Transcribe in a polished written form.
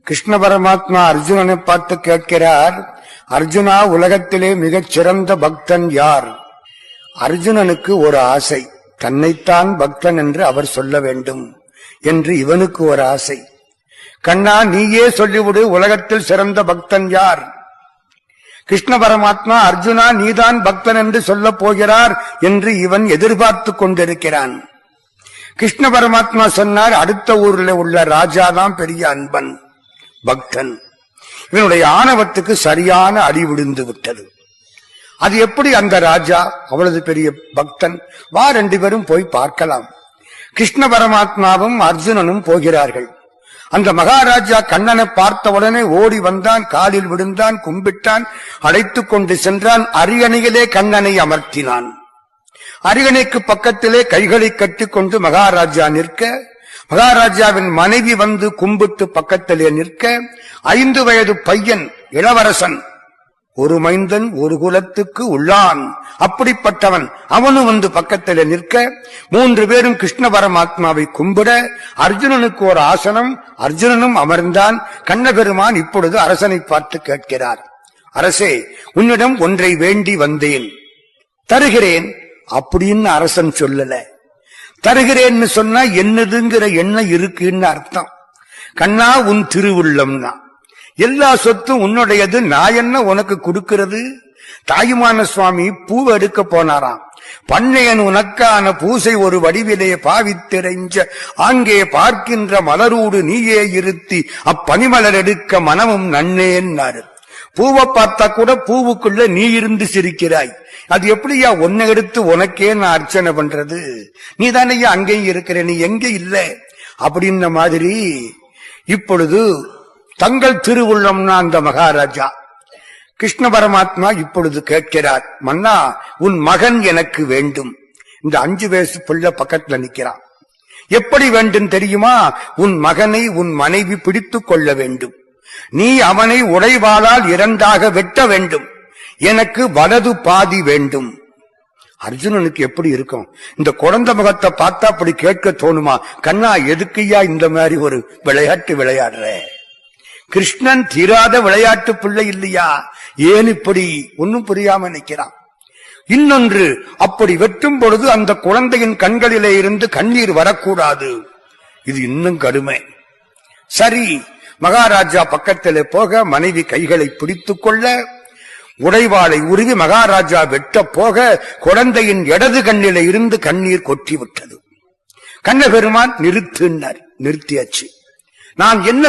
கிருஷ்ண பரமாத்மா அர்ஜுனனை பார்த்து கேட்கிறார், அர்ஜுனா, உலகத்திலே மிகச் சிறந்த பக்தன் யார்? அர்ஜுனனுக்கு ஒரு ஆசை, தன்னைத்தான் பக்தன் என்று அவர் சொல்ல வேண்டும் என்று இவனுக்கு ஒரு ஆசை. கண்ணா, நீயே சொல்லிவிடு, உலகத்தில் சிறந்த பக்தன் யார்? கிருஷ்ண பரமாத்மா, அர்ஜுனா, நீதான் பக்தன் என்று சொல்லப் போகிறார் என்று இவன் எதிர்பார்த்து கொண்டிருக்கிறான். கிருஷ்ண பரமாத்மா சொன்னார், அடுத்த ஊரில் உள்ள ராஜாதான் பெரிய அன்பன், பக்தன். இவனுடைய ஆணவத்துக்கு சரியான அடி விழுந்து விட்டது. அது எப்படி அந்த ராஜா அவ்வளவு பெரிய பக்தன்? வா, 2 பேரும் போய் பார்க்கலாம். கிருஷ்ண பரமாத்மாவும் அர்ஜுனனும் போகிறார்கள். அந்த மகாராஜா கண்ணனை பார்த்தவுடனே ஓடி வந்தான், காலில் விழுந்தான், கும்பிட்டான், அழைத்துக் கொண்டு சென்றான். அரியணையிலே கண்ணனை அமர்த்தினான். அரியணைக்கு பக்கத்திலே கைகளை கட்டிக்கொண்டு மகாராஜா நிற்க, மகாராஜாவின் மனைவி வந்து கும்பிட்டு பக்கத்திலே நிற்க, 5 வயது பையன் இளவரசன், ஒரு மைந்தன் ஒரு குலத்துக்கு உள்ளான், அப்படிப்பட்டவன் அவனும் வந்து பக்கத்திலே நிற்க, 3 பேரும் கிருஷ்ண பரமாத்மாவை கும்பிட, அர்ஜுனனுக்கு ஒரு ஆசனம், அர்ஜுனனும் அமர்ந்தான். கண்ணபெருமான் இப்பொழுது அரசனை பார்த்து கேட்கிறார், அரசே, உன்னிடம் ஒன்றை வேண்டி வந்தேன், தருகிறேன் அப்படின்னு அரசன் சொல்லல. தருகிறேன்னு சொன்னா என்னதுங்கிற எண்ணம் இருக்குன்னு அர்த்தம். கண்ணா, உன் திருவுள்ளம்னா எல்லா சொத்தும் உன்னுடையது, நான் என்ன உனக்கு கொடுக்கிறது? தாயுமான சுவாமி பூவை எடுக்க போனாராம். பண்ணையன் உனக்கான பூசை ஒரு வடிவிலே பாவித்திரைஞ்ச ஆங்கே பார்க்கின்ற மலரூடு நீயே இருத்தி அப்பனிமலர் எடுக்க மனமும் நன்னேன்னாரு. பூவை பார்த்தா கூட பூவுக்குள்ள நீ இருந்து சிரிக்கிறாய். அது எப்படியா உன்னை எடுத்து உனக்கே நான் அர்ச்சனை பண்றது? நீ தானையா அங்கேயும் இருக்கிற, நீ எங்க இல்ல அப்படின்ன மாதிரி. இப்பொழுது தங்கள் திருவுள்ளம்னா அந்த மகாராஜா கிருஷ்ண பரமாத்மா இப்பொழுது கேட்கிறார், மன்னா, உன் மகன் எனக்கு வேண்டும். இந்த 5 வயசு பிள்ளை பக்கத்துல நிக்கிறான். எப்படி வேண்டும் தெரியுமா? உன் மகனை உன் மனைவி பிடித்துக் கொள்ள வேண்டும். நீ அவனை உடைவாளால் 2ஆக வெட்ட வேண்டும். எனக்கு வலது பாதி வேண்டும். அர்ஜுனனுக்கு எப்படி இருக்கும்? இந்த குழந்தை முகத்தை பார்த்தா அப்படி கேட்க தோணுமா? கண்ணா, எதுக்கையா இந்த மாதிரி ஒரு விளையாட்டு விளையாடுற? கிருஷ்ணன் தீராத விளையாட்டு பிள்ளை இல்லையா? ஏன் இப்படி? ஒன்னும் புரியாம நிற்கிறான். இன்னொன்று, அப்படி வெட்டும் பொழுது அந்த குழந்தையின் கண்களிலே இருந்து கண்ணீர் வரக்கூடாது. இது இன்னும் கடுமை. சரி, மகாராஜா பக்கத்திலே போக, மனைவி கைகளை பிடித்துக் கொள்ள, உடைவாளை உருவி மகாராஜா வெட்ட போக, குழந்தையின் இடது கண்ணிலே இருந்து கண்ணீர் கொட்டிவிட்டது. கண்ணபெருமான் நிறுத்தினார். நிறுத்தியாச்சு. நான் என்ன